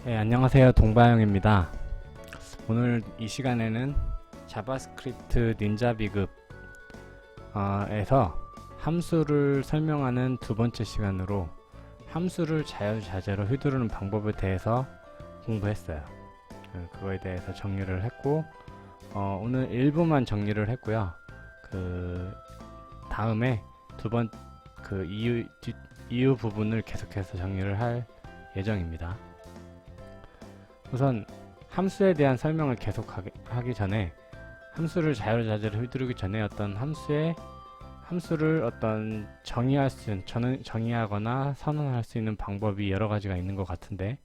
네, 안녕하세요. 동바영입니다. 오늘 이 시간에는 자바스크립트 닌자 비급 에서 함수를 설명하는 두 번째 시간으로 함수를 자유자재로 휘두르는 방법에 대해서 공부했어요. 그거에 대해서 정리를 했고 오늘 일부만 정리를 했고요. 그 다음에 그 이유 부분을 계속해서 정리를 할 예정입니다. 우선 함수에 대한 설명을 계속하기 전에 함수를 자유자재로 휘두르기 전에 어떤 함수를 어떤 정의하거나 선언할 수 있는 방법이 여러 가지가 있는 것 같은데,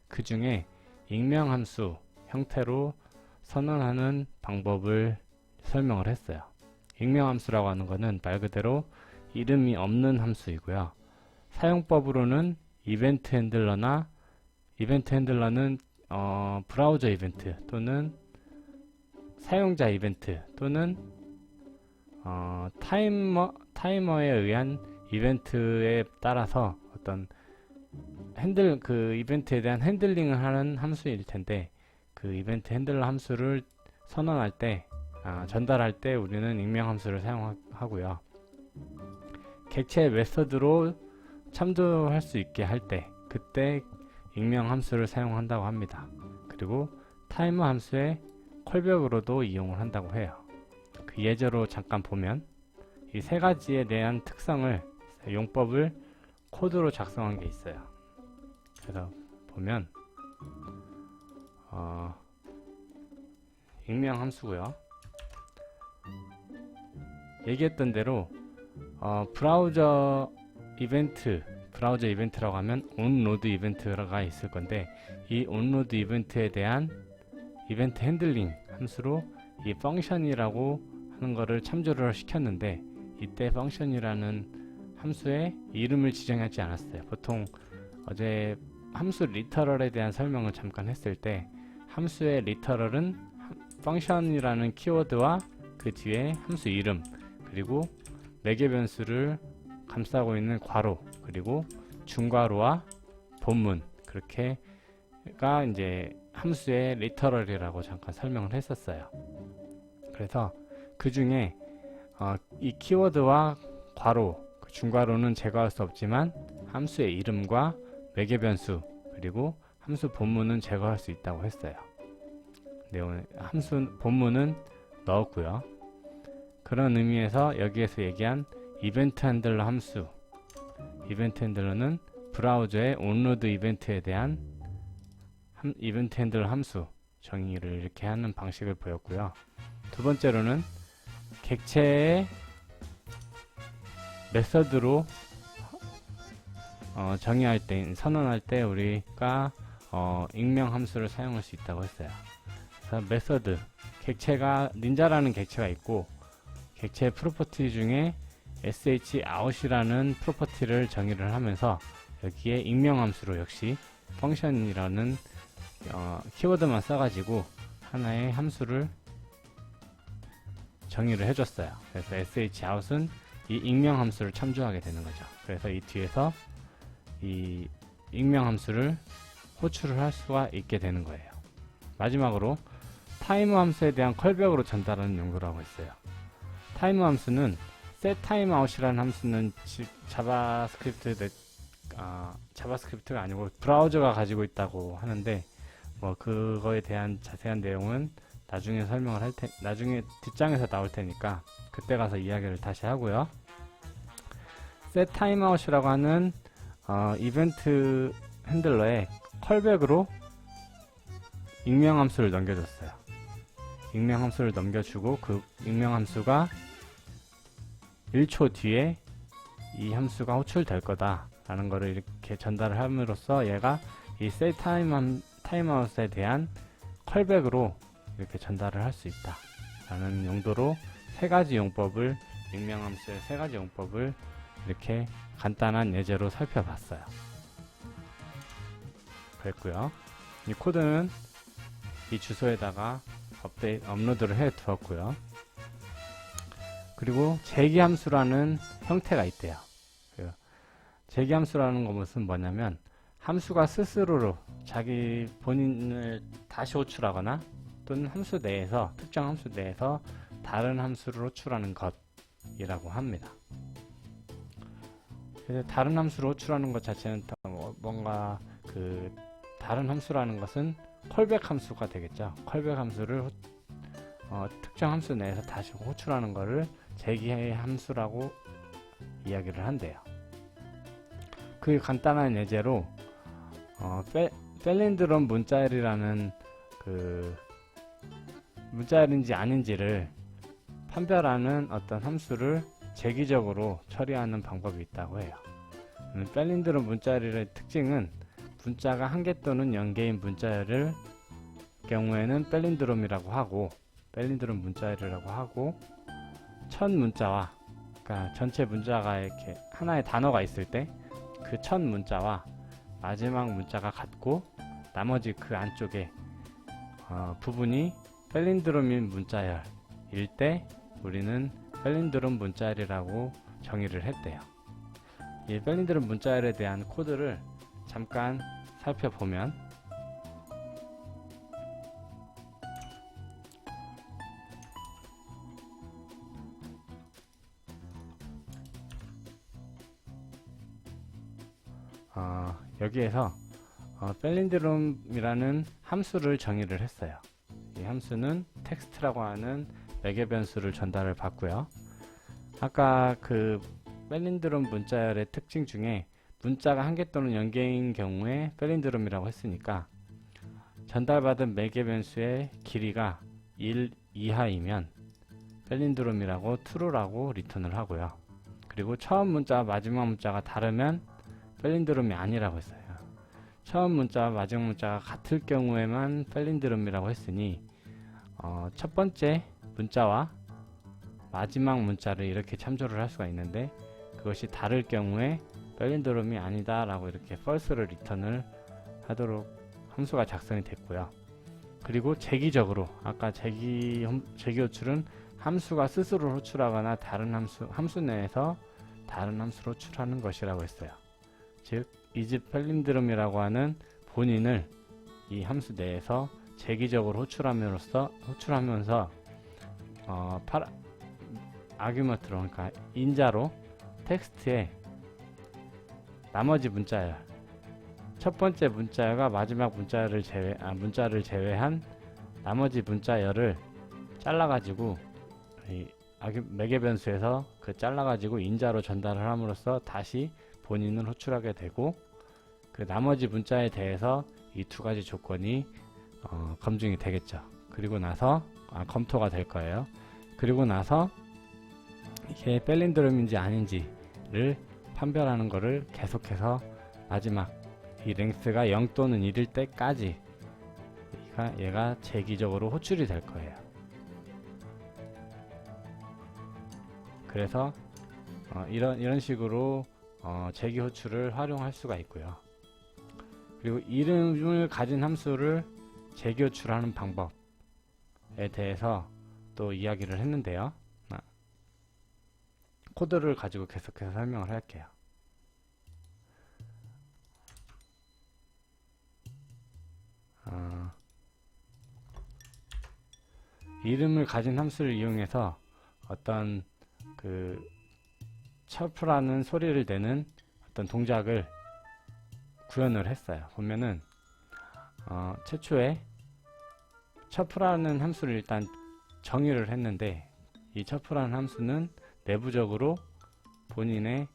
그 중에 익명함수 형태로 선언하는 방법을 설명을 했어요. 익명함수라고 하는 것은 말 그대로 이름이 없는 함수이고요. 사용법으로는 이벤트 핸들러는 브라우저 이벤트 또는 사용자 이벤트 또는 타이머에 의한 이벤트에 따라서 어떤 그 이벤트에 대한 핸들링을 하는 함수일 텐데, 그 이벤트 핸들러 함수를 선언할 때 전달할 때 우리는 익명 함수를 사용하고요. 객체 메서드로 참조할 수 있게 할 때 그때 익명 함수를 사용한다고 합니다. 그리고 타이머 함수의 콜백으로도 이용을 한다고 해요. 그 예제로 잠깐 보면 이 세 가지에 대한 특성을, 용법을 코드로 작성한 게 있어요. 그래서 보면 익명 함수고요. 얘기했던 대로 브라우저 이벤트라고 하면 온로드 이벤트가 있을 건데, 이 온로드 이벤트에 대한 이벤트 핸들링 함수로 이 펑션이라고 하는 거를 참조를 시켰는데, 이때 펑션이라는 함수의 이름을 지정하지 않았어요. 보통 어제 함수 리터럴에 대한 설명을 잠깐 했을 때 함수의 리터럴은 펑션이라는 키워드와 그 뒤에 함수 이름, 그리고 매개 변수를 감싸고 있는 괄호, 그리고 중괄호와 본문, 그렇게가 이제 함수의 리터럴이라고 잠깐 설명을 했었어요. 그래서 그 중에 이 키워드와 괄호, 중괄호는 제거할 수 없지만 함수의 이름과 매개 변수, 그리고 함수 본문은 제거할 수 있다고 했어요. 네, 오늘 함수 본문은 넣었고요. 그런 의미에서 여기에서 얘기한 이벤트 핸들러 함수, 이벤트 핸들러는 브라우저의 온로드 이벤트에 대한 이벤트 핸들러 함수 정의를 이렇게 하는 방식을 보였고요. 두 번째로는 객체의 메서드로 정의할 때, 선언할 때 우리가 익명 함수를 사용할 수 있다고 했어요. 그래서 메서드, 닌자라는 객체가 있고, 객체 프로퍼티 중에 shout이라는 프로퍼티를 정의를 하면서 여기에 익명 함수로 역시 펑션이라는 키워드만 써가지고 하나의 함수를 정의를 해줬어요. 그래서 shout은 이 익명 함수를 참조하게 되는 거죠. 그래서 이 뒤에서 이 익명 함수를 호출을 할 수가 있게 되는 거예요. 마지막으로 타이머 함수에 대한 컬백으로 전달하는 용도로 하고 있어요. 타이머 함수는 setTimeout이라는 함수는 자바스크립트가 아니고 브라우저가 가지고 있다고 하는데, 그거에 대한 자세한 내용은 나중에 나중에 뒷장에서 나올 테니까 그때 가서 이야기를 다시 하고요. setTimeout이라고 하는 이벤트 핸들러에 컬백으로 익명 함수를 넘겨줬어요. 익명 함수를 넘겨주고 그 익명 함수가 1초 뒤에 이 함수가 호출될 거다 라는 거를 이렇게 전달을 함으로써 얘가 이 setTimeout에 대한 컬백으로 이렇게 전달을 할 수 있다 라는 용도로 익명 함수의 세 가지 용법을 이렇게 간단한 예제로 살펴봤어요. 그랬고요. 이 코드는 이 주소에다가 업로드를 해 두었고요. 그리고 재기함수라는 형태가 있대요. 재기함수라는 것은 뭐냐면 함수가 스스로로 자기 본인을 다시 호출하거나 또는 함수 내에서 특정 함수 내에서 다른 함수를 호출하는 것이라고 합니다. 그래서 다른 함수를 호출하는 것 자체는 뭔가 그 다른 함수라는 것은 콜백 함수가 되겠죠. 콜백 함수를 특정 함수 내에서 다시 호출하는 것을 재기의 함수라고 이야기를 한대요. 그 간단한 예제로 펠린드롬 문자열이라는 그 문자열인지 아닌지를 판별하는 어떤 함수를 재기적으로 처리하는 방법이 있다고 해요. 펠린드롬 문자열의 특징은 문자가 1개 또는 0개인 문자열을 경우에는 펠린드롬이라고 하고 펠린드롬 문자열이라고 하고 첫 문자와 그러니까 전체 문자가 이렇게 하나의 단어가 있을 때 그 첫 문자와 마지막 문자가 같고 나머지 그 안쪽에 부분이 펠린드롬인 문자열일 때 우리는 펠린드롬 문자열이라고 정의를 했대요. 이 펠린드롬 문자열에 대한 코드를 잠깐 살펴보면 여기에서 펠린드롬이라는 함수를 정의를 했어요. 이 함수는 텍스트라고 하는 매개 변수를 전달을 받고요. 아까 그 펠린드롬 문자열의 특징 중에 문자가 1개 또는 0개인 경우에 펠린드롬이라고 했으니까 전달받은 매개 변수의 길이가 1 이하이면 펠린드롬이라고 true라고 리턴을 하고요. 그리고 처음 문자와 마지막 문자가 다르면 펠린드롬이 아니라고 했어요. 처음 문자와 마지막 문자가 같을 경우에만 펠린드롬이라고 했으니 첫 번째 문자와 마지막 문자를 이렇게 참조를 할 수가 있는데 그것이 다를 경우에 펠린드롬이 아니다 라고 이렇게 false를 리턴을 하도록 함수가 작성이 됐고요. 그리고 재기적으로 아까 재기 호출은 함수가 스스로 호출하거나 다른 함수 내에서 다른 함수로 호출하는 것이라고 했어요. 즉 이집 펠린드롬이라고 하는 본인을 이 함수 내에서 재기적으로 호출하면서 아규먼트로 그러니까 인자로 텍스트에 나머지 문자열 첫 번째 문자열과 마지막 문자를 제외한 나머지 문자열을 잘라가지고 이 매개 변수에서 그 잘라가지고 인자로 전달을 함으로써 다시 본인을 호출하게 되고 그 나머지 문자에 대해서 이 두 가지 조건이 검증이 되겠죠. 그리고 나서 검토가 될 거예요. 그리고 나서 이게 펠린드롬인지 아닌지를 판별하는 거를 계속해서 마지막 이 랭스가 0 또는 1일 때까지 얘가 재기적으로 호출이 될 거예요. 그래서 이런 식으로 재기 호출을 활용할 수가 있고요. 그리고 이름을 가진 함수를 재기 호출하는 방법에 대해서 또 이야기를 했는데요. 코드를 가지고 계속해서 설명을 할게요. 이름을 가진 함수를 이용해서 어떤 그 첩프라는 소리를 내는 어떤 동작을 구현을 했어요. 보면은 최초에 첩프라는 함수를 일단 정의를 했는데 이 첩프라는 함수는 내부적으로 본인의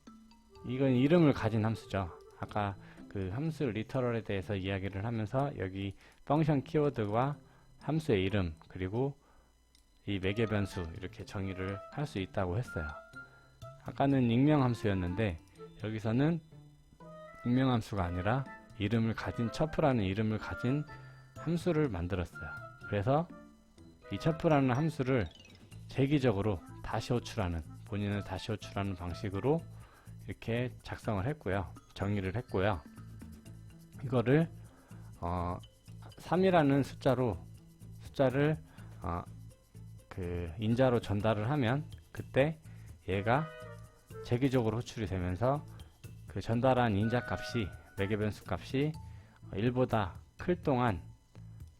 이건 이름을 가진 함수죠. 아까 그 함수 리터럴에 대해서 이야기를 하면서 여기 펑션 키워드와 함수의 이름 그리고 이 매개 변수 이렇게 정의를 할 수 있다고 했어요. 아까는 익명 함수였는데 여기서는 익명 함수가 아니라 이름을 가진 첩프라는 이름을 가진 함수를 만들었어요. 그래서 이 첩프라는 함수를 재기적으로 다시 호출하는 본인을 다시 호출하는 방식으로 이렇게 작성을 했고요. 정의를 했고요. 이거를 3이라는 숫자를 그 인자로 전달을 하면 그때 얘가 재기적으로 호출이 되면서 그 전달한 인자 값이 매개 변수 값이 1보다 클 동안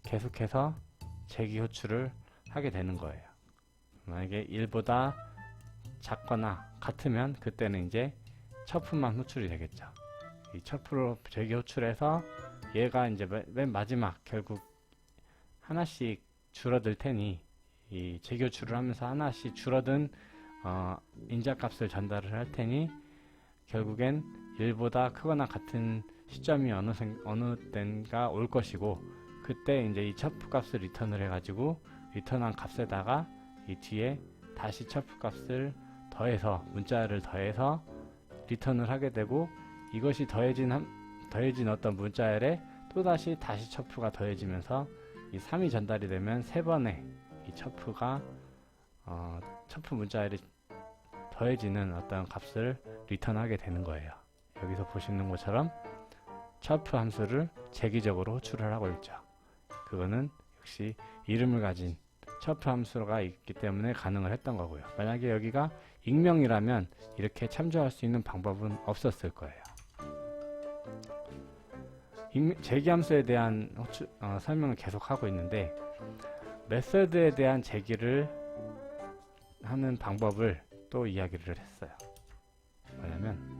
계속해서 재기 호출을 하게 되는 거예요. 만약에 1보다 작거나 같으면 그때는 이제 첩프만 호출이 되겠죠. 이 첩프로 재기 호출해서 얘가 이제 맨 마지막 결국 하나씩 줄어들 테니 이 재기 호출을 하면서 하나씩 줄어든 인자값을 전달을 할 테니 결국엔 1보다 크거나 같은 시점이 어느 땐가 올 것이고, 그때 이제 이 첩프 값을 리턴을 해가지고 리턴한 값에다가 이 뒤에 다시 첩프 값을 더해서 문자를 더해서 리턴을 하게 되고, 이것이 더해진 어떤 문자열에 또다시 첩프가 더해지면서 이 3이 전달이 되면 3번의 이 첩프가 첩프 문자열이 더해지는 어떤 값을 리턴하게 되는 거예요. 여기서 보시는 것처럼 첩프 함수를 재기적으로 호출을 하고 있죠. 그거는 역시 이름을 가진 첩프 함수가 있기 때문에 가능을 했던 거고요. 만약에 여기가 익명이라면 이렇게 참조할 수 있는 방법은 없었을 거예요. 재기 함수에 대한 설명을 계속 하고 있는데, 메서드에 대한 재기를 하는 방법을 또 이야기를 했어요. 뭐냐면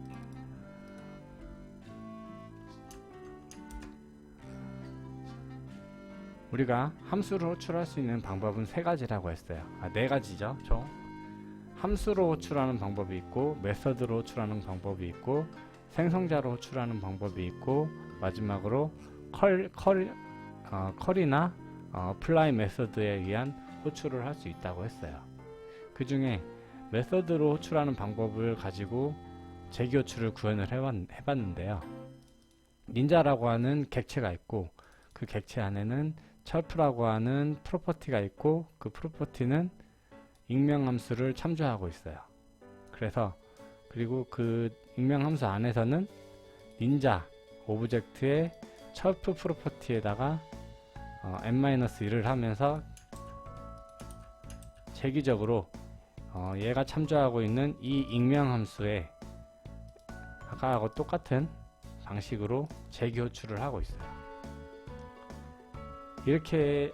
우리가 함수를 호출할 수 있는 방법은 3가지라고 했어요. 4가지죠. 총 함수로 호출하는 방법이 있고, 메서드로 호출하는 방법이 있고, 생성자로 호출하는 방법이 있고, 마지막으로 컬이나 apply 메서드에 의한 호출을 할 수 있다고 했어요. 그 중에 메서드로 호출하는 방법을 가지고 재기 호출을 구현을 해봤는데요. 닌자라고 하는 객체가 있고, 그 객체 안에는 첩프라고 하는 프로퍼티가 있고, 그 프로퍼티는 익명함수를 참조하고 있어요. 그리고 그 익명함수 안에서는 닌자 오브젝트의 첩프 프로퍼티에다가 n-1을 하면서 재기적으로 얘가 참조하고 있는 이 익명함수에 아까하고 똑같은 방식으로 재기 호출을 하고 있어요. 이렇게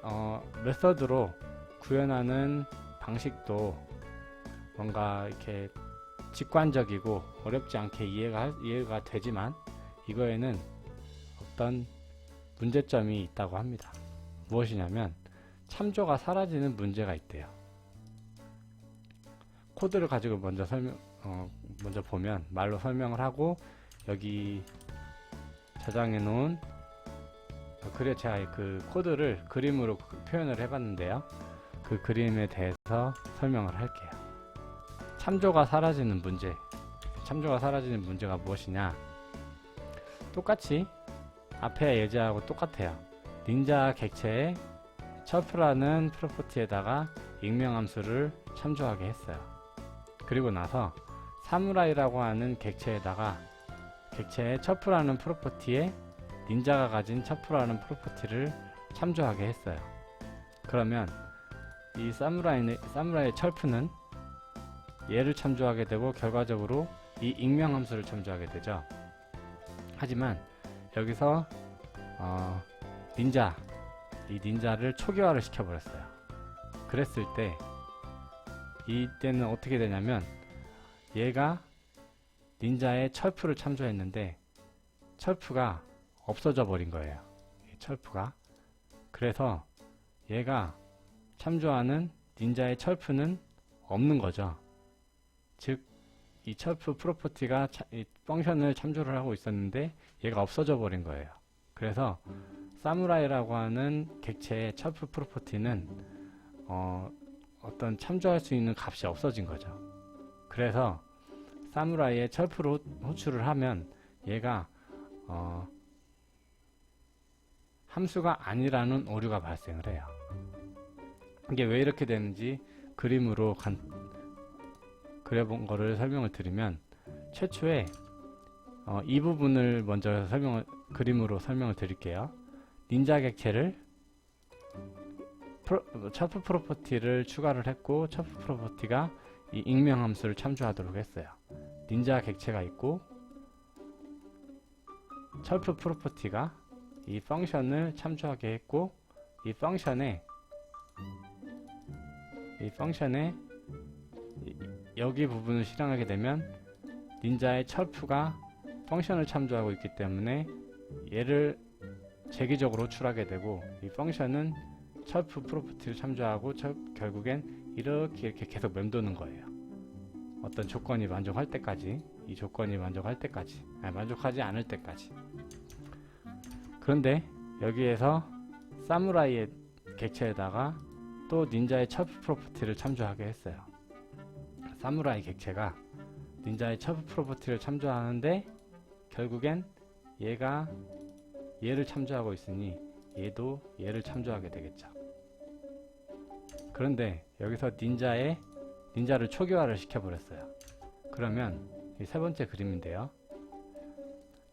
메서드로 구현하는 방식도 뭔가 이렇게 직관적이고 어렵지 않게 이해가 되지만, 이거에는 어떤 문제점이 있다고 합니다. 무엇이냐면 참조가 사라지는 문제가 있대요. 코드를 가지고 먼저 보면 말로 설명을 하고, 여기 저장해 놓은 제가 그 코드를 그림으로 표현을 해봤는데요. 그 그림에 대해서 설명을 할게요. 참조가 사라지는 문제가 무엇이냐? 똑같이 앞에 예제하고 똑같아요. 닌자 객체에 첩프라는 프로퍼티에다가 익명함수를 참조하게 했어요. 그리고 나서 사무라이라고 하는 객체의 첩프라는 프로퍼티에 닌자가 가진 첩프라는 프로퍼티를 참조하게 했어요. 그러면 이 사무라이의 첩프는 얘를 참조하게 되고, 결과적으로 이 익명함수를 참조하게 되죠. 하지만 여기서 닌자를 초기화를 시켜버렸어요. 그랬을 때 이때는 어떻게 되냐면, 얘가 닌자의 첩프를 참조했는데 첩프가 없어져 버린 거예요. 이 첩프가. 그래서 얘가 참조하는 닌자의 첩프는 없는 거죠. 즉, 이 첩프 프로퍼티가 이 펑션을 참조를 하고 있었는데 얘가 없어져 버린 거예요. 그래서 사무라이라고 하는 객체의 첩프 프로퍼티는 어떤 참조할 수 있는 값이 없어진 거죠. 그래서 사무라이의 첩프로 호출을 하면 얘가 함수가 아니라는 오류가 발생을 해요. 이게 왜 이렇게 되는지 그림으로 그려본 거를 설명을 드리면, 최초에 이 부분을 먼저 그림으로 설명을 드릴게요. 닌자 객체를 첩프 프로퍼티를 추가를 했고, 첩프 프로퍼티가 이 익명함수를 참조하도록 했어요. 닌자 객체가 있고, 철프 프로퍼티가 이 펑션을 참조하게 했고, 이 펑션에 여기 부분을 실행하게 되면 닌자의 철프가 펑션을 참조하고 있기 때문에 얘를 재기적으로 호출하게 되고, 이 펑션은 철프 프로퍼티를 참조하고 결국엔 이렇게 계속 맴도는 거예요. 어떤 조건이 만족할 때까지, 이 조건이 만족할 때까지, 만족하지 않을 때까지. 그런데 여기에서 사무라이의 객체에다가 또 닌자의 철프 프로퍼티를 참조하게 했어요. 사무라이 객체가 닌자의 철프 프로퍼티를 참조하는데 결국엔 얘가 얘를 참조하고 있으니 얘도 얘를 참조하게 되겠죠. 그런데 여기서 닌자를 초기화를 시켜버렸어요. 그러면 이 세 번째 그림인데요.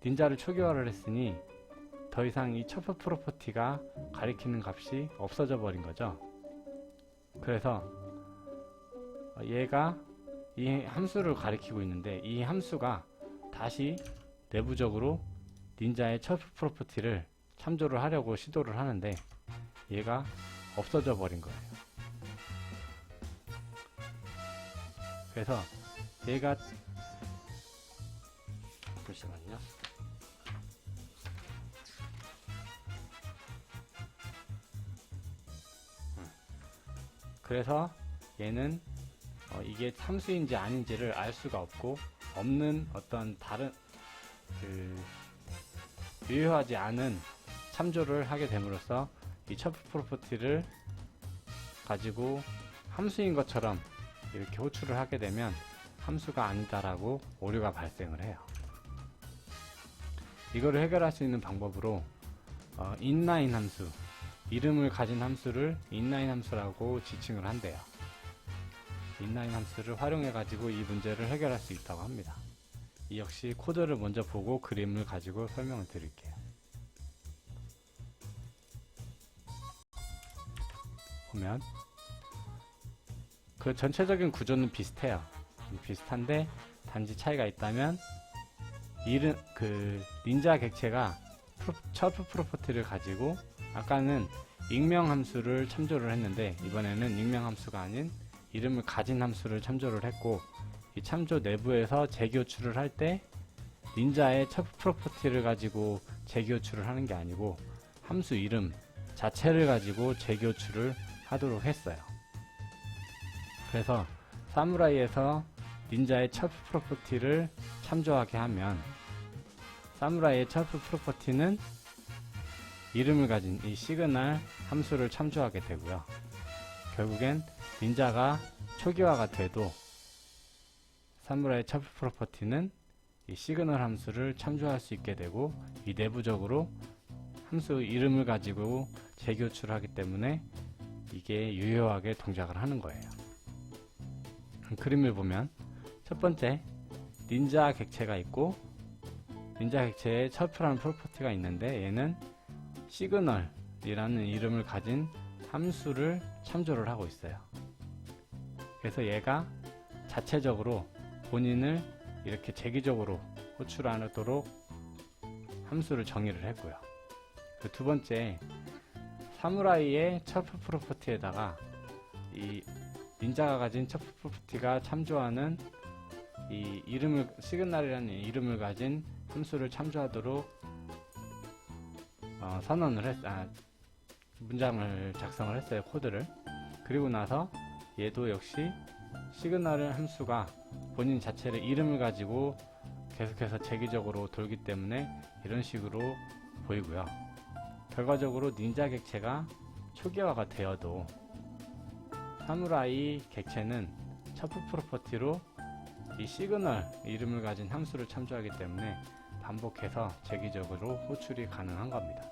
닌자를 초기화를 했으니 더 이상 이 철프 프로퍼티가 가리키는 값이 없어져 버린 거죠. 그래서 얘가 이 함수를 가리키고 있는데, 이 함수가 다시 내부적으로 닌자의 철프 프로퍼티를 참조를 하려고 시도를 하는데 얘가 없어져 버린 거예요. 그래서 얘가 잠시만요. 그래서 얘는 이게 함수인지 아닌지를 알 수가 없고, 없는 어떤 다른 유효하지 않은 참조를 하게 됨으로써 이 철프 프로퍼티를 가지고 함수인 것처럼 이렇게 호출을 하게 되면 함수가 아니다라고 오류가 발생을 해요. 이거를 해결할 수 있는 방법으로 inline 함수, 이름을 가진 함수를 inline 함수라고 지칭을 한대요. inline 함수를 활용해 가지고 이 문제를 해결할 수 있다고 합니다. 이 역시 코드를 먼저 보고 그림을 가지고 설명을 드릴게요. 보면 그 전체적인 구조는 비슷해요. 비슷한데 단지 차이가 있다면 닌자 객체가 철프 프로퍼티를 가지고, 아까는 익명 함수를 참조를 했는데 이번에는 익명 함수가 아닌 이름을 가진 함수를 참조를 했고, 이 참조 내부에서 재기호출을 할 때 닌자의 철프 프로퍼티를 가지고 재기호출을 하는 게 아니고 함수 이름 자체를 가지고 재기호출을 하도록 했어요. 그래서 사무라이에서 닌자의 철프 프로퍼티를 참조하게 하면 사무라이의 철프 프로퍼티는 이름을 가진 이 시그널 함수를 참조하게 되고요. 결국엔 닌자가 초기화가 돼도 사무라이 철프 프로퍼티는 이 시그널 함수를 참조할 수 있게 되고, 이 내부적으로 함수 이름을 가지고 재기호출을 하기 때문에 이게 유효하게 동작을 하는 거예요. 그림을 보면 첫 번째 닌자 객체가 있고, 닌자 객체에 철프라는 프로퍼티가 있는데 얘는 시그널이라는 이름을 가진 함수를 참조를 하고 있어요. 그래서 얘가 자체적으로 본인을 이렇게 재기적으로 호출하도록 함수를 정의를 했고요. 그 두 번째, 사무라이의 철프 프로퍼티에다가 이 닌자가 가진 철프 프로퍼티가 참조하는 이 시그널이라는 이름을 가진 함수를 참조하도록 문장을 작성을 했어요, 코드를. 그리고 나서 얘도 역시 시그널 함수가 본인 자체의 이름을 가지고 계속해서 재기적으로 돌기 때문에 이런 식으로 보이고요. 결과적으로 닌자 객체가 초기화가 되어도 사무라이 객체는 철프 프로퍼티로 이 시그널 이름을 가진 함수를 참조하기 때문에 반복해서 재기적으로 호출이 가능한 겁니다.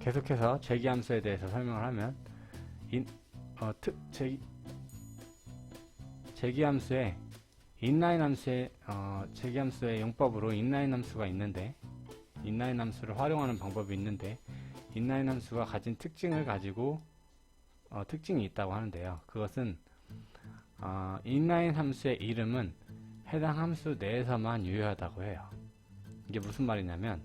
계속해서 재기함수에 대해서 설명을 하면 재기함수의 인라인 함수의 재기함수의 용법으로 인라인 함수가 있는데, 인라인 함수를 활용하는 방법이 있는데, 인라인 함수가 가진 특징을 가지고 특징이 있다고 하는데요. 그것은 inline 함수의 이름은 해당 함수 내에서만 유효하다고 해요. 이게 무슨 말이냐면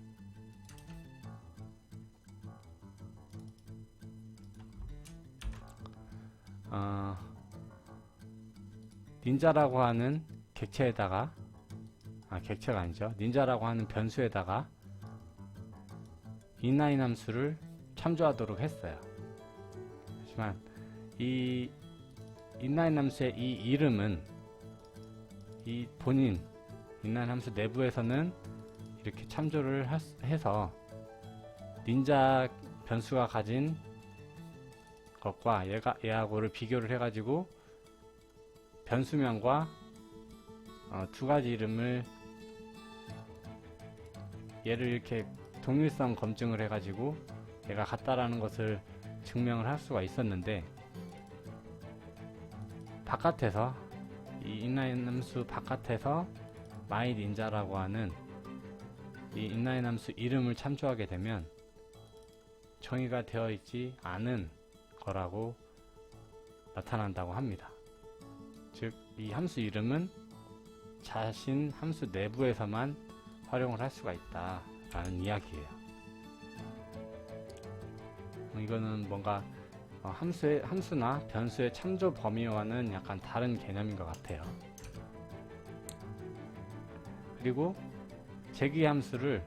닌자라고 하는 객체에다가 객체가 아니죠. 닌자라고 하는 변수에다가 inline 함수를 참조하도록 했어요. 하지만 이 inline 함수의 이 이름은 이 본인 inline 함수 내부에서는 이렇게 참조를 해서 닌자 변수가 가진 것과 얘하고를 비교를 해가지고 변수명과 두 가지 이름을 얘를 이렇게 동일성 검증을 해가지고 얘가 같다라는 것을 증명을 할 수가 있었는데, 바깥에서 이 inline 함수 바깥에서 myNinja라고 하는 이 inline 함수 이름을 참조하게 되면 정의가 되어 있지 않은 거라고 나타난다고 합니다. 즉, 이 함수 이름은 자신 함수 내부에서만 활용을 할 수가 있다 라는 이야기예요. 이거는 뭔가 함수나 변수의 참조 범위와는 약간 다른 개념인 것 같아요. 그리고 제기 함수를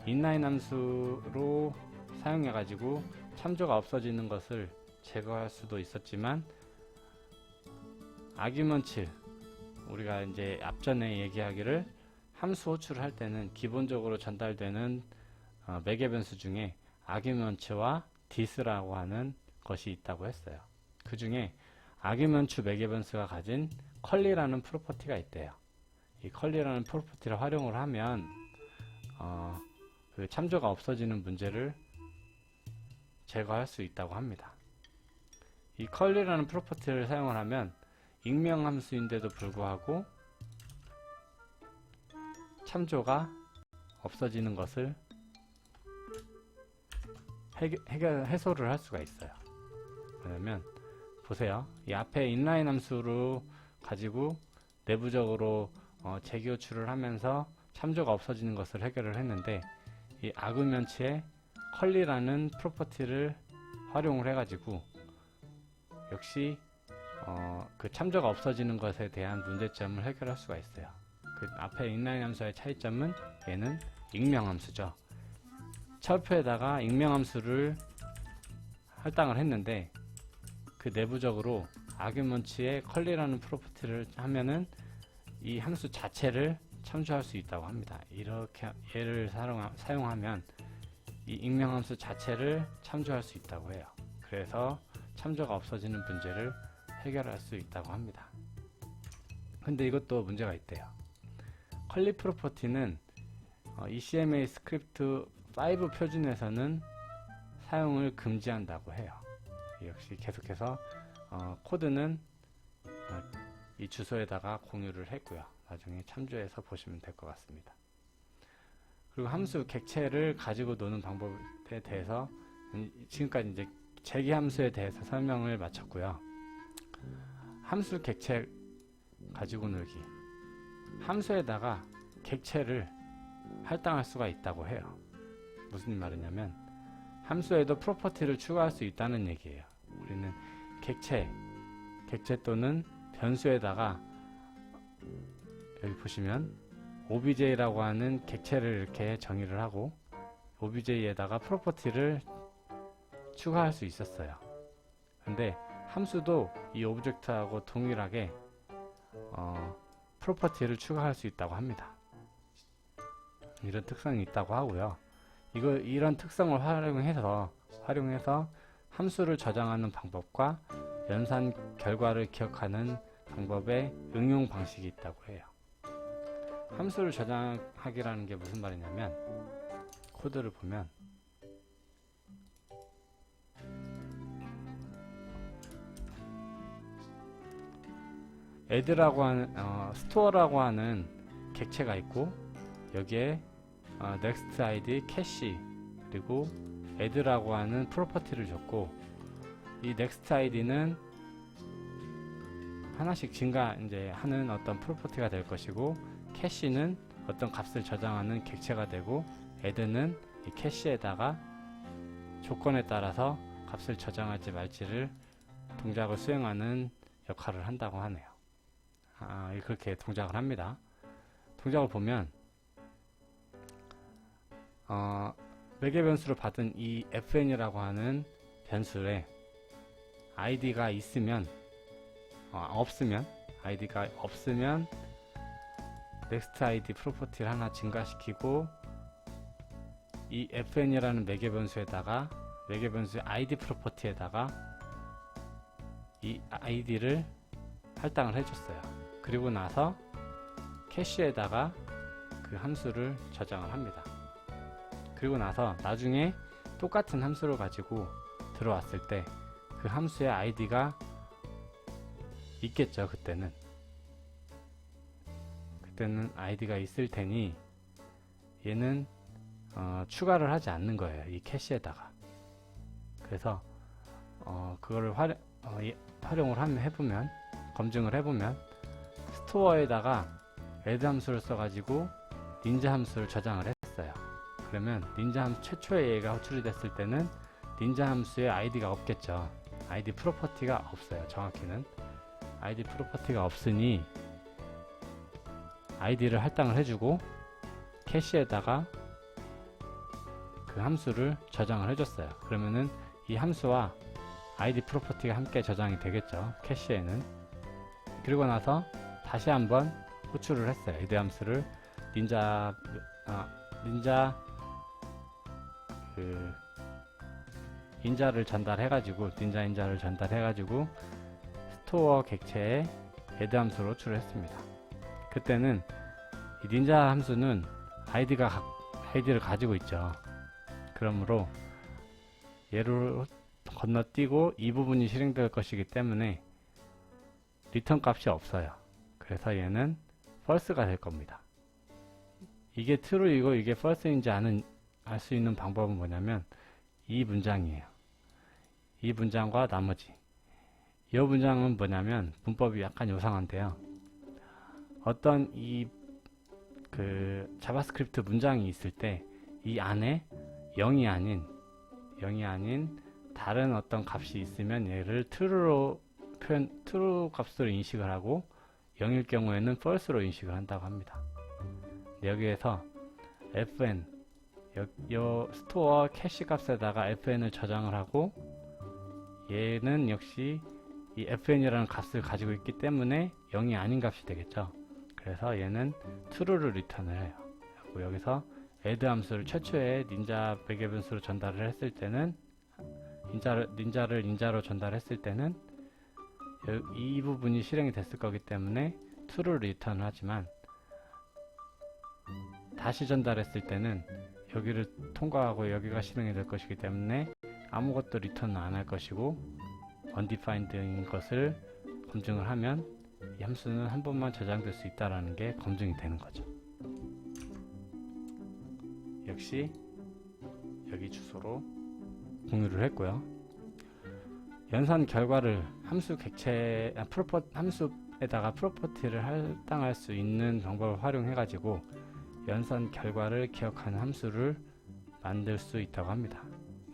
inline 함수로 사용해 가지고 참조가 없어지는 것을 제거할 수도 있었지만, 아규먼트, 우리가 이제 앞전에 얘기하기를 함수 호출을 할 때는 기본적으로 전달되는 매개 변수 중에 아규먼트와 this라고 하는 것이 있다고 했어요. 그 중에 아규먼트 매개 변수가 가진 컬리라는 프로퍼티가 있대요. 이 컬리라는 프로퍼티를 활용을 하면 그 참조가 없어지는 문제를 제거할 수 있다고 합니다. 이 컬리라는 프로퍼티를 사용을 하면 익명 함수인데도 불구하고 참조가 없어지는 것을 해소를 할 수가 있어요. 왜냐면 보세요. 이 앞에 inline 함수로 가지고 내부적으로 제기 호출을 하면서 참조가 없어지는 것을 해결을 했는데, 이 아규먼트에 컬리라는 프로퍼티를 활용을 해가지고 역시 그 참조가 없어지는 것에 대한 문제점을 해결할 수가 있어요. 그 앞에 inline 함수의 차이점은 얘는 익명 함수죠. 철표에다가 익명 함수를 할당을 했는데, 그 내부적으로 아규먼트에 컬리라는 프로퍼티를 하면은 이 함수 자체를 참조할 수 있다고 합니다. 이렇게 얘를 사용하면 이 익명 함수 자체를 참조할 수 있다고 해요. 그래서 참조가 없어지는 문제를 해결할 수 있다고 합니다. 근데 이것도 문제가 있대요. 컬리 프로퍼티는 ECMA 스크립트 5 표준에서는 사용을 금지한다고 해요. 역시 계속해서 코드는 이 주소에다가 공유를 했고요. 나중에 참조해서 보시면 될 것 같습니다. 그리고 함수 객체를 가지고 노는 방법에 대해서 지금까지 이제 제기 함수에 대해서 설명을 마쳤고요. 함수 객체 가지고 놀기. 함수에다가 객체를 할당할 수가 있다고 해요. 무슨 말이냐면 함수에도 프로퍼티를 추가할 수 있다는 얘기예요. 우리는 객체 또는 변수에다가 여기 보시면 obj라고 하는 객체를 이렇게 정의를 하고 obj에다가 프로퍼티를 추가할 수 있었어요. 근데 함수도 이 오브젝트하고 동일하게 프로퍼티를 추가할 수 있다고 합니다. 이런 특성이 있다고 하고요. 이런 특성을 활용해서 함수를 저장하는 방법과 연산 결과를 기억하는 방법의 응용 방식이 있다고 해요. 함수를 저장하기라는 게 무슨 말이냐면, 코드를 보면 add라고 하는 store라고 하는 객체가 있고, 여기에 next id, cache, 그리고 add라고 하는 프로퍼티를 줬고, 이 next id는 하나씩 증가 이제 하는 어떤 프로퍼티가 될 것이고, 캐시는 어떤 값을 저장하는 객체가 되고, add는 이 캐시에다가 조건에 따라서 값을 저장할지 말지를 동작을 수행하는 역할을 한다고 하네요. 그렇게 동작을 합니다. 동작을 보면 매개 변수로 받은 이 fn이라고 하는 변수에 id가 있으면 id가 없으면 next id 프로퍼티를 하나 증가시키고, 이 fn이라는 매개 변수에다가 매개 변수의 id 프로퍼티에다가 이 id를 할당을 해줬어요. 그리고 나서 캐시에다가 그 함수를 저장을 합니다. 그리고 나서 나중에 똑같은 함수를 가지고 들어왔을 때 그 함수의 id가 있겠죠. 그때는 id가 있을 테니 얘는 추가를 하지 않는 거예요. 이 캐시에다가. 그래서 그거를 활용을 해보면, 검증을 해보면, 스토어에다가 add 함수를 써가지고 닌자 함수를 저장을 했어요. 그러면 닌자 함수 최초의 얘가 호출이 됐을 때는 닌자 함수에 id가 없겠죠. id 프로퍼티가 없어요. 정확히는 id 프로퍼티가 없으니 id를 할당을 해주고 캐시에다가 그 함수를 저장을 해줬어요. 그러면은 이 함수와 id 프로퍼티가 함께 저장이 되겠죠. 캐시에는. 그리고 나서 다시 한번 호출을 했어요. add 함수를 인자를 전달해가지고 인자를 전달해가지고 스토어 객체에 add 함수를 호출을 했습니다. 그때는 이 닌자 함수는 id를 가지고 있죠. 그러므로 얘를 건너뛰고 이 부분이 실행될 것이기 때문에 리턴 값이 없어요. 그래서 얘는 false가 될 겁니다. 이게 true이고 이게 false인지 알 수 있는 방법은 뭐냐면 이 문장이에요. 이 문장과 나머지. 이 문장은 뭐냐면 문법이 약간 요상한데요. 어떤 자바스크립트 문장이 있을 때 이 안에 0이 아닌 다른 어떤 값이 있으면 얘를 true 값으로 인식을 하고 0일 경우에는 false로 인식을 한다고 합니다. 여기에서 fn 스토어 캐시 값에다가 fn을 저장을 하고, 얘는 역시 이 fn이라는 값을 가지고 있기 때문에 0이 아닌 값이 되겠죠. 그래서 얘는 true를 리턴을 해요. 그리고 여기서 add 함수를 최초에 닌자 매개 변수로 전달을 했을 때는 닌자를 닌자로 전달했을 때는 이 부분이 실행이 됐을 거기 때문에 true를 리턴을 하지만, 다시 전달했을 때는 여기를 통과하고 여기가 실행이 될 것이기 때문에 아무것도 리턴은 안 할 것이고, undefined인 것을 검증을 하면 이 함수는 한 번만 저장될 수 있다라는 게 검증이 되는 거죠. 역시 여기 주소로 공유를 했고요. 연산 결과를 함수에다가 프로퍼티를 할당할 수 있는 방법을 활용해 가지고 연산 결과를 기억하는 함수를 만들 수 있다고 합니다.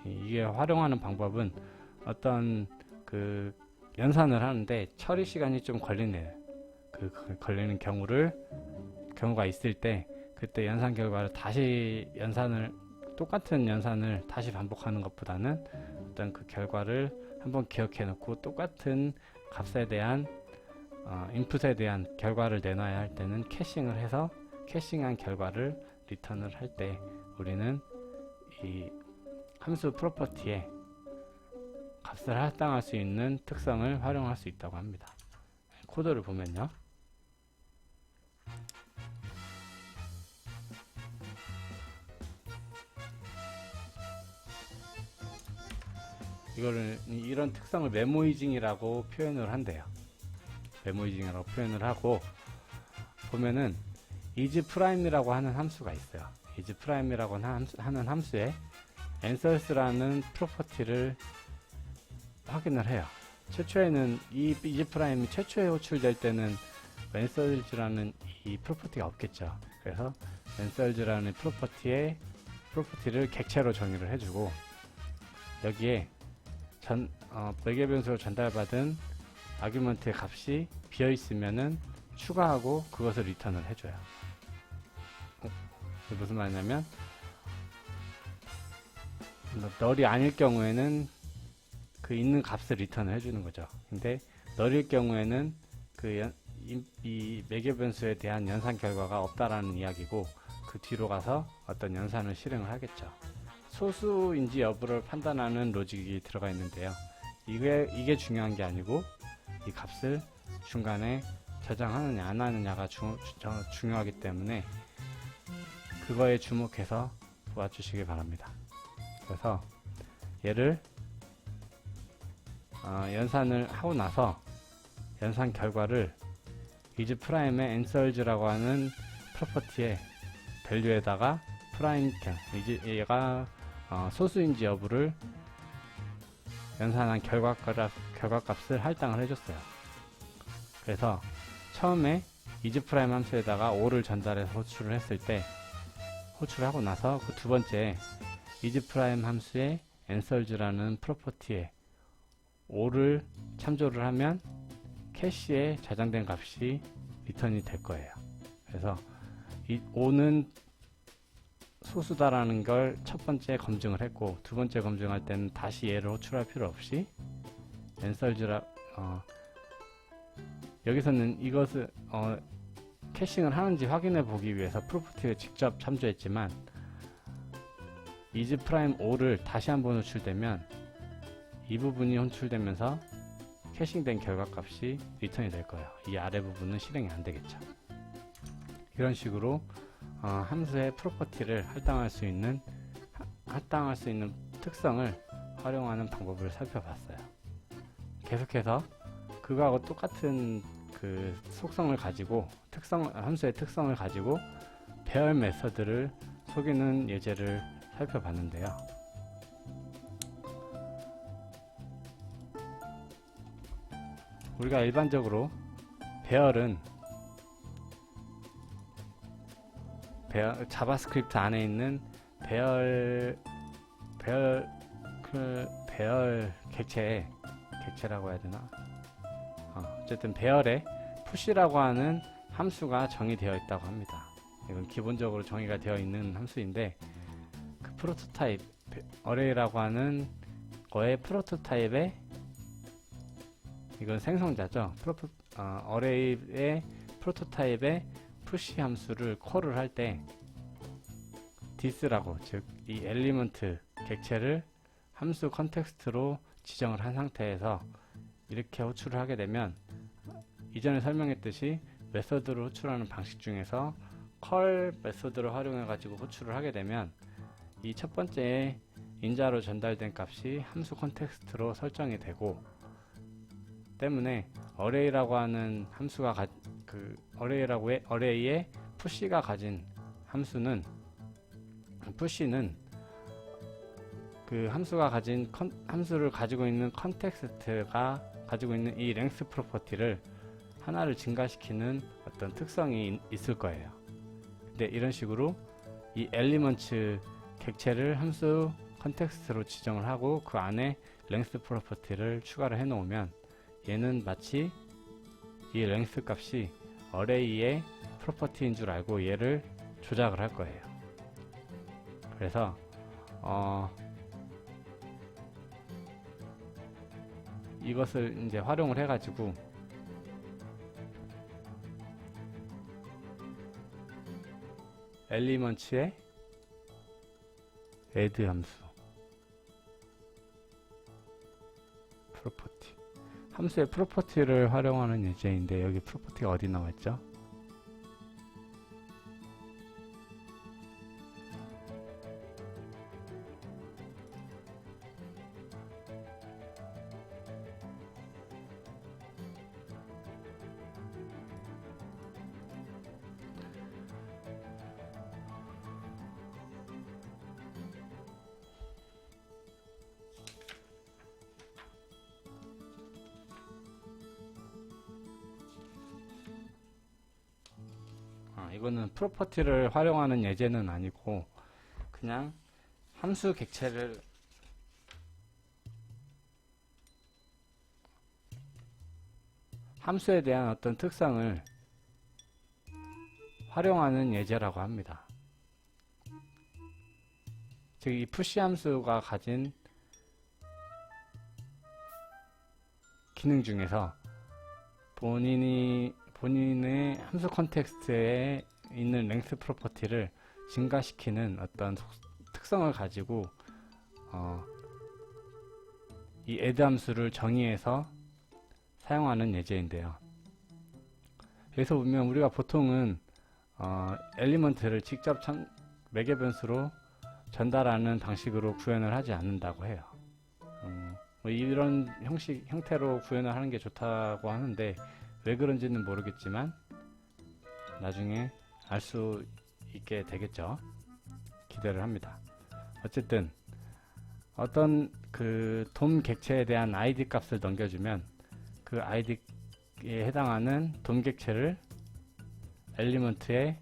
이게 활용하는 방법은 어떤 연산을 하는데 처리 시간이 좀 걸리네요. 걸리는 경우가 있을 때 그때 연산 결과를 똑같은 연산을 다시 반복하는 것보다는 어떤 그 결과를 한번 기억해 놓고 똑같은 값에 대한 인풋에 대한 결과를 내놔야 할 때는 캐싱을 해서 캐싱한 결과를 리턴을 할 때 우리는 이 함수 프로퍼티에 값을 할당할 수 있는 특성을 활용할 수 있다고 합니다. 코드를 보면요. 이런 특성을 메모이징이라고 표현을 한대요. 메모이징이라고 표현을 하고, 보면은 isPrime이라고 하는 함수가 있어요. isPrime이라고 하는 함수에 answers라는 프로퍼티를 확인을 해요. 최초에는 이 이지 프라임이 최초에 호출될 때는 웬썰즈라는 이 프로퍼티가 없겠죠. 그래서 웬썰즈라는 프로퍼티를 객체로 정의를 해주고 여기에 매개 변수로 전달받은 아규먼트의 값이 비어 있으면은 추가하고 그것을 리턴을 해줘요. 이게 무슨 말이냐면 널이 아닐 경우에는 그 있는 값을 리턴을 해주는 거죠. 근데 널일 경우에는 이 매개 변수에 대한 연산 결과가 없다라는 이야기고 그 뒤로 가서 어떤 연산을 실행을 하겠죠. 소수인지 여부를 판단하는 로직이 들어가 있는데요. 이게 중요한 게 아니고 이 값을 중간에 저장하느냐 안 하느냐가 중요하기 때문에 그거에 주목해서 도와주시기 바랍니다. 그래서 얘를 연산을 하고 나서 연산 결과를 is prime의 answers라고 하는 프로퍼티의 밸류에다가 프라임 얘가 소수인지 여부를 연산한 결과값을 할당을 해줬어요. 그래서 처음에 is prime 함수에다가 5를 전달해서 호출을 했을 때 호출하고 나서 그 두 번째 is prime 함수의 answers라는 프로퍼티에 5를 참조를 하면 캐시에 저장된 값이 리턴이 될 거예요. 그래서 이 5는 소수다라는 걸 첫 번째 검증을 했고 두 번째 검증할 때는 다시 얘를 호출할 필요 없이 여기서는 이것을 캐싱을 하는지 확인해 보기 위해서 프로퍼티를 직접 참조했지만 is prime 5를 다시 한번 호출되면 이 부분이 호출되면서 캐싱된 결과값이 리턴이 될 거예요. 이 아래 부분은 실행이 안 되겠죠. 이런 식으로 함수의 프로퍼티를 할당할 수 있는 특성을 활용하는 방법을 살펴봤어요. 계속해서 그거하고 똑같은 그 속성을 가지고 함수의 특성을 가지고 배열 메서드를 속이는 예제를 살펴봤는데요. 우리가 일반적으로 자바스크립트 안에 있는 배열 객체라고 해야 되나? 어쨌든 배열에 push라고 하는 함수가 정의되어 있다고 합니다. 이건 기본적으로 정의가 되어 있는 함수인데 그 프로토타입 어레이라고 하는 거의 프로토타입의 이건 생성자죠. 어레이의 프로토타입의 push 함수를 콜을 할 때 this라고 즉 이 엘리먼트 객체를 함수 컨텍스트로 지정을 한 상태에서 이렇게 호출을 하게 되면 이전에 설명했듯이 메서드를 호출하는 방식 중에서 call 메서드를 활용해 가지고 호출을 하게 되면 이 첫 번째 인자로 전달된 값이 함수 컨텍스트로 설정이 되고 때문에 어레이라고 하는 함수가 어레이의 push가 가진 push는 그 함수를 가지고 있는 컨텍스트가 가지고 있는 이 랭스 프로퍼티를 하나를 증가시키는 어떤 특성이 있을 거예요. 근데 이런 식으로 이 엘리먼트 객체를 함수 컨텍스트로 지정을 하고 그 안에 랭스 프로퍼티를 추가를 해 놓으면 얘는 마치 이 랭스 값이 어레이의 프로퍼티인 줄 알고 얘를 조작을 할 거예요. 그래서 이것을 이제 활용을 해가지고 엘리먼츠의 add 함수 프로퍼티 함수의 프로퍼티를 활용하는 예제인데 여기 프로퍼티가 어디 나와있죠? 이거는 프로퍼티를 활용하는 예제는 아니고 그냥 함수 객체를 함수에 대한 어떤 특성을 활용하는 예제라고 합니다. 즉, 이 푸시 함수가 가진 기능 중에서 본인의 함수 컨텍스트에 있는 랭스 프로퍼티를 증가시키는 어떤 특성을 가지고 이 add 함수를 정의해서 사용하는 예제인데요. 여기서 보면 우리가 보통은 엘리먼트를 직접 매개 변수로 전달하는 방식으로 구현을 하지 않는다고 해요. 뭐 이런 형태로 구현을 하는 게 좋다고 하는데 왜 그런지는 모르겠지만 나중에 알 수 있게 되겠죠. 기대를 합니다. 어쨌든 어떤 그 돔 객체에 대한 id 값을 넘겨주면 그 id에 해당하는 돔 객체를 엘리먼트에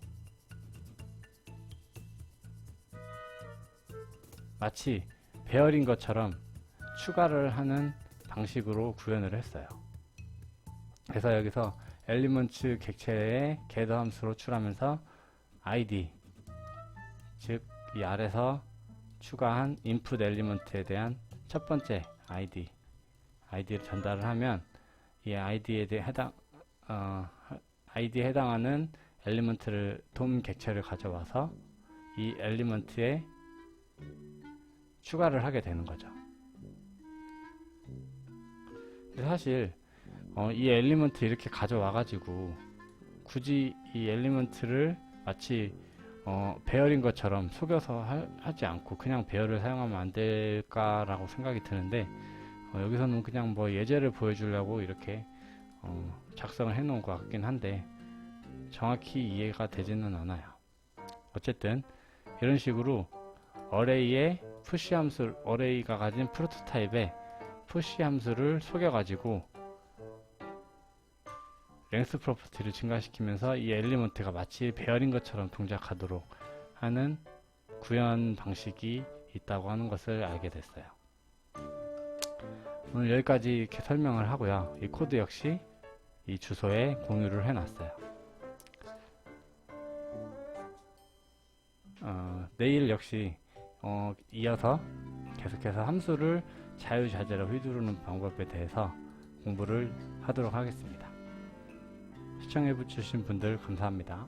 마치 배열인 것처럼 추가를 하는 방식으로 구현을 했어요. 그래서 여기서 엘리먼트 객체의 겟터 함수로 출하면서 id, 즉 이 아래서 추가한 인풋 엘리먼트에 대한 첫 번째 id를 전달을 하면 이 id에 해당하는 엘리먼트를 돔 객체를 가져와서 이 엘리먼트에 추가를 하게 되는 거죠. 사실 이 엘리먼트 이렇게 가져와 가지고 굳이 이 엘리먼트를 마치 배열인 것처럼 속여서 하지 않고 그냥 배열을 사용하면 안 될까라고 생각이 드는데 여기서는 그냥 뭐 예제를 보여주려고 이렇게 작성을 해 놓은 것 같긴 한데 정확히 이해가 되지는 않아요. 어쨌든 이런 식으로 어레이의 푸시 함수, 어레이가 가진 프로토타입에 푸시 함수를 속여 가지고 랭스 프로퍼티를 증가시키면서 이 엘리먼트가 마치 배열인 것처럼 동작하도록 하는 구현 방식이 있다고 하는 것을 알게 됐어요. 오늘 여기까지 이렇게 설명을 하고요. 이 코드 역시 이 주소에 공유를 해놨어요. 내일 역시 이어서 계속해서 함수를 자유자재로 휘두르는 방법에 대해서 공부를 하도록 하겠습니다. 시청해주신 분들 감사합니다.